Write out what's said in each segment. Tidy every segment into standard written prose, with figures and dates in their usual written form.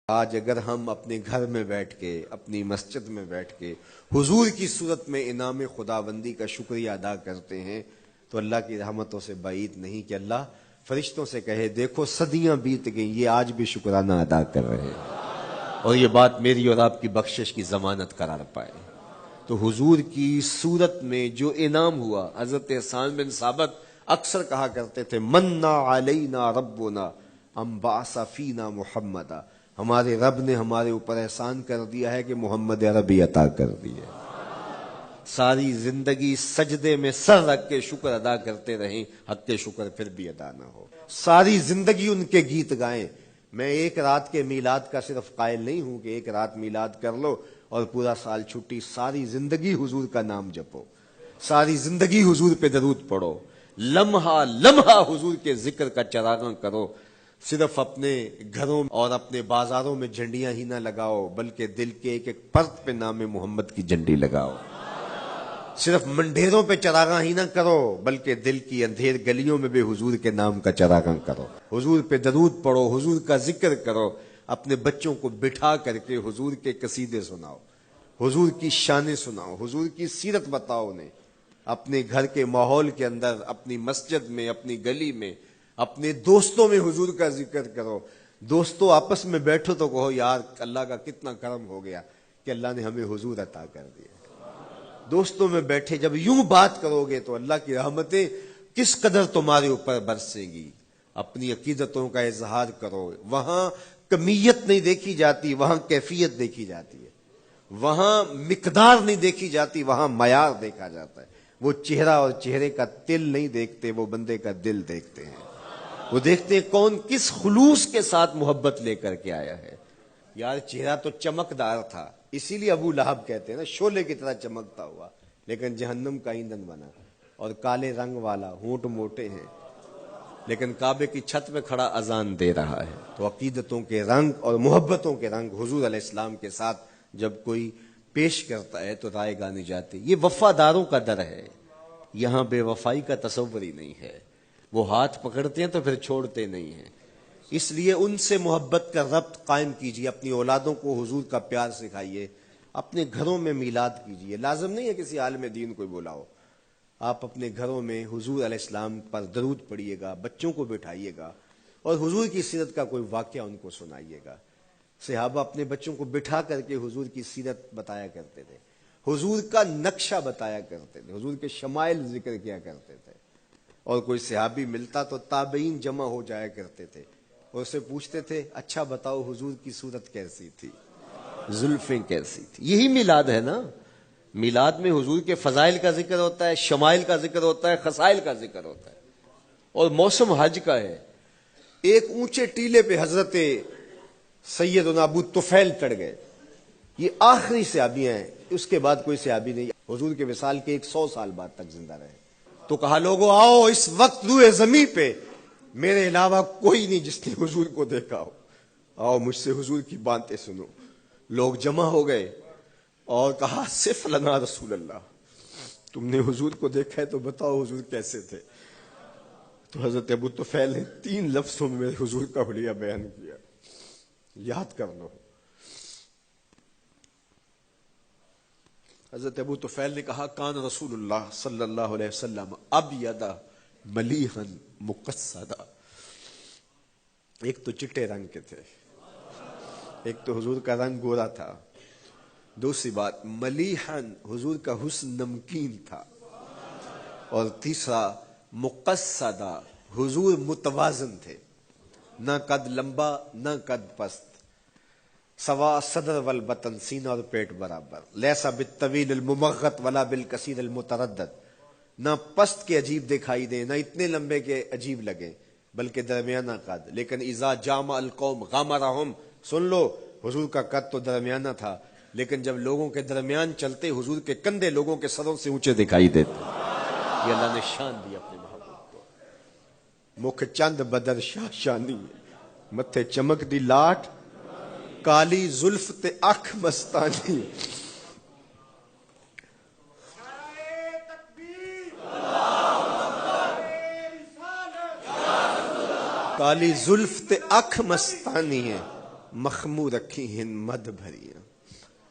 آج اگر ہم اپنے گھر میں بیٹھ کے اپنی مسجد میں بیٹھ کے حضور کی صورت میں انعام خداوندی کا شکریہ ادا کرتے ہیں تو اللہ کی رحمتوں سے بعید نہیں کہ اللہ فرشتوں سے کہے دیکھو صدیاں بیت گئیں یہ آج بھی شکرانہ ادا کر رہے ہیں اور یہ بات میری اور آپ کی بخشش کی ضمانت قرار پائے۔ تو حضور کی صورت میں جو انعام ہوا، حضرت حسان بن ثابت اکثر کہا کرتے تھے منا علینا ربنا ام بعث فینا محمدا، ہمارے رب نے ہمارے اوپر احسان کر دیا ہے کہ محمد عربی عطا کر دیے۔ ساری زندگی سجدے میں سر رکھ کے شکر ادا کرتے رہیں، حق کے شکر پھر بھی ادا نہ ہو۔ ساری زندگی ان کے گیت گائیں۔ میں ایک رات کے میلاد کا صرف قائل نہیں ہوں کہ ایک رات میلاد کر لو اور پورا سال چھٹی، ساری زندگی حضور کا نام جپو، ساری زندگی حضور پہ درود پڑھو، لمحہ لمحہ حضور کے ذکر کا چراغاں کرو۔ صرف اپنے گھروں اور اپنے بازاروں میں جھنڈیاں ہی نہ لگاؤ بلکہ دل کے ایک ایک پرت پہ نام محمد کی جھنڈی لگاؤ۔ صرف منڈیروں پہ چراغاں ہی نہ کرو بلکہ دل کی اندھیر گلیوں میں بھی حضور کے نام کا چراغاں کرو، حضور پہ درود پڑھو، حضور کا ذکر کرو، اپنے بچوں کو بٹھا کر کے حضور کے قصیدے سناؤ، حضور کی شانیں سناؤ، حضور کی سیرت بتاؤ انہیں۔ اپنے گھر کے ماحول کے اندر، اپنی مسجد میں، اپنی گلی میں، اپنے دوستوں میں حضور کا ذکر کرو۔ دوستوں آپس میں بیٹھو تو کہو یار اللہ کا کتنا کرم ہو گیا کہ اللہ نے ہمیں حضور عطا کر دیا۔ دوستوں میں بیٹھے جب یوں بات کرو گے تو اللہ کی رحمتیں کس قدر تمہارے اوپر برسیں گی۔ اپنی عقیدتوں کا اظہار کرو، وہاں کمیت نہیں دیکھی جاتی، وہاں کیفیت دیکھی جاتی ہے، وہاں مقدار نہیں دیکھی جاتی، وہاں معیار دیکھا جاتا ہے۔ وہ چہرہ اور چہرے کا تل نہیں دیکھتے، وہ بندے کا دل دیکھتے ہیں، وہ دیکھتے ہیں کون کس خلوص کے ساتھ محبت لے کر کے آیا ہے۔ یار چہرہ تو چمکدار تھا، اسی لیے ابو لہب کہتے ہیں نا شعلے کی طرح چمکتا ہوا لیکن جہنم کا ایندھن بنا، اور کالے رنگ والا، ہونٹ موٹے ہیں لیکن کعبے کی چھت پہ کھڑا اذان دے رہا ہے۔ تو عقیدتوں کے رنگ اور محبتوں کے رنگ حضور علیہ السلام کے ساتھ جب کوئی پیش کرتا ہے تو رائے گانی جاتی۔ یہ وفاداروں کا در ہے، یہاں بے وفائی کا تصور ہی نہیں ہے۔ وہ ہاتھ پکڑتے ہیں تو پھر چھوڑتے نہیں ہیں، اس لیے ان سے محبت کا ربط قائم کیجیے، اپنی اولادوں کو حضور کا پیار سکھائیے، اپنے گھروں میں میلاد کیجیے۔ لازم نہیں ہے کسی عالم دین کو بلاؤ، آپ اپنے گھروں میں حضور علیہ السلام پر درود پڑھیے گا، بچوں کو بٹھائیے گا اور حضور کی سیرت کا کوئی واقعہ ان کو سنائیے گا۔ صحابہ اپنے بچوں کو بٹھا کر کے حضور کی سیرت بتایا کرتے تھے، حضور کا نقشہ بتایا کرتے تھے، حضور کے شمائل ذکر کیا کرتے تھے۔ اور کوئی صحابی ملتا تو تابعین جمع ہو جایا کرتے تھے اور اسے پوچھتے تھے اچھا بتاؤ حضور کی صورت کیسی تھی، زلفیں کیسی تھی۔ یہی میلاد ہے نا، میلاد میں حضور کے فضائل کا ذکر ہوتا ہے، شمائل کا ذکر ہوتا ہے، خصائل کا ذکر ہوتا ہے۔ اور موسم حج کا ہے، ایک اونچے ٹیلے پہ حضرت سیدنا ابو طفیل چڑھ گئے، یہ آخری صحابی ہیں، اس کے بعد کوئی صحابی نہیں، حضور کے وصال کے 100 سال بعد تک زندہ رہے۔ تو کہا لوگو آؤ اس وقت روئے زمین پہ میرے علاوہ کوئی نہیں جس نے حضور کو دیکھا ہو، آؤ مجھ سے حضور کی باتیں سنو۔ لوگ جمع ہو گئے اور کہا صف لنا رسول اللہ، تم نے حضور کو دیکھا ہے تو بتاؤ حضور کیسے تھے۔ تو حضرت ابو طفیل نے 3 لفظوں میں حضور کا حلیہ بیان کیا، یاد کر لو۔ حضرت ابو طفیل نے کہا کان رسول اللہ صلی اللہ علیہ وسلم ابیض ملیحا مقصدا، ایک تو چٹے رنگ کے تھے، ایک تو حضور کا رنگ گورا تھا، دوسری بات ملیحن حضور کا حسن نمکین تھا، اور تیسرا مقصدا حضور متوازن تھے، نہ قد لمبا نہ قد پست، سوا صدر والبطن سینہ اور پیٹ برابر، لیسا بالطویل الممغط ولا بالکثیر المتردد، نہ پست کے عجیب دکھائی دیں نہ اتنے لمبے کے عجیب لگے بلکہ درمیانہ قد، لیکن اذا جامع القوم غامرہم، سن لو حضور کا قد تو درمیانہ تھا لیکن جب لوگوں کے درمیان چلتے حضور کے کندھے لوگوں کے سروں سے اونچے دکھائی دیتے۔ یہ اللہ نے شان دی اپنے محبوب کو۔ مکھ چند بدر شاہ شانی، متھے چمک دی لاٹ، کالی زلف تے اکھ مستانی۔ کالی زلف تے اکھ مستانی ہے، مخمو رکھی ہن مد بھریاں۔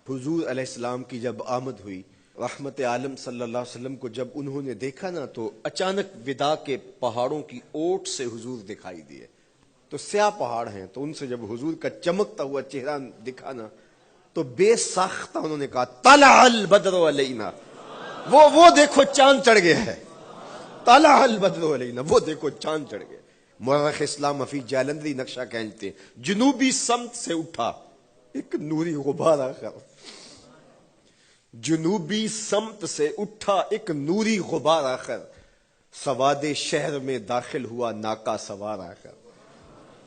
حضور علیہ السلام کی جب آمد ہوئی، رحمت عالم صلی اللہ علیہ وسلم کو جب انہوں نے دیکھا نا تو اچانک ودا کے پہاڑوں کی اوٹ سے حضور دکھائی دیے۔ تو سیاہ پہاڑ ہیں، تو ان سے جب حضور کا چمکتا ہوا چہرہ دکھا نا تو بے ساختہ انہوں نے کہا طلع البدر علینا، وہ دیکھو چاند چڑھ گیا ہے، طلع البدر علینا، وہ دیکھو چاند چڑھ گیا۔ مورخ اسلام حفیظ جالندری نقشہ کھینچتے ہیں، جنوبی سمت سے اٹھا ایک نوری غبار آخر، جنوبی سمت سے اٹھا ایک نوری غبار آخر، سواد شہر میں داخل ہوا ناکا سوار آخر،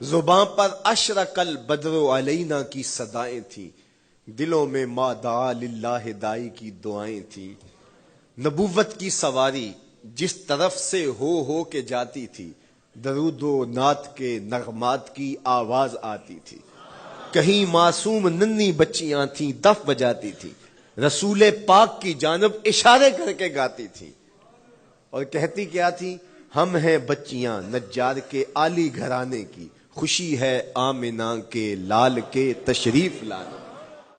زباں پر اشرق البدر علینا کی صدائیں تھیں، دلوں میں ما دعا للہ دائی کی دعائیں تھیں، نبوت کی سواری جس طرف سے ہو کے جاتی تھی، درود و نعت کے نغمات کی آواز آتی تھی، کہیں معصوم ننھی بچیاں تھیں دف بجاتی تھی، رسول پاک کی جانب اشارے کر کے گاتی تھی اور کہتی کیا تھی، ہم ہیں بچیاں نجار کے عالی گھرانے کی، خوشی ہے آمنہ کے لال کے تشریف لانے۔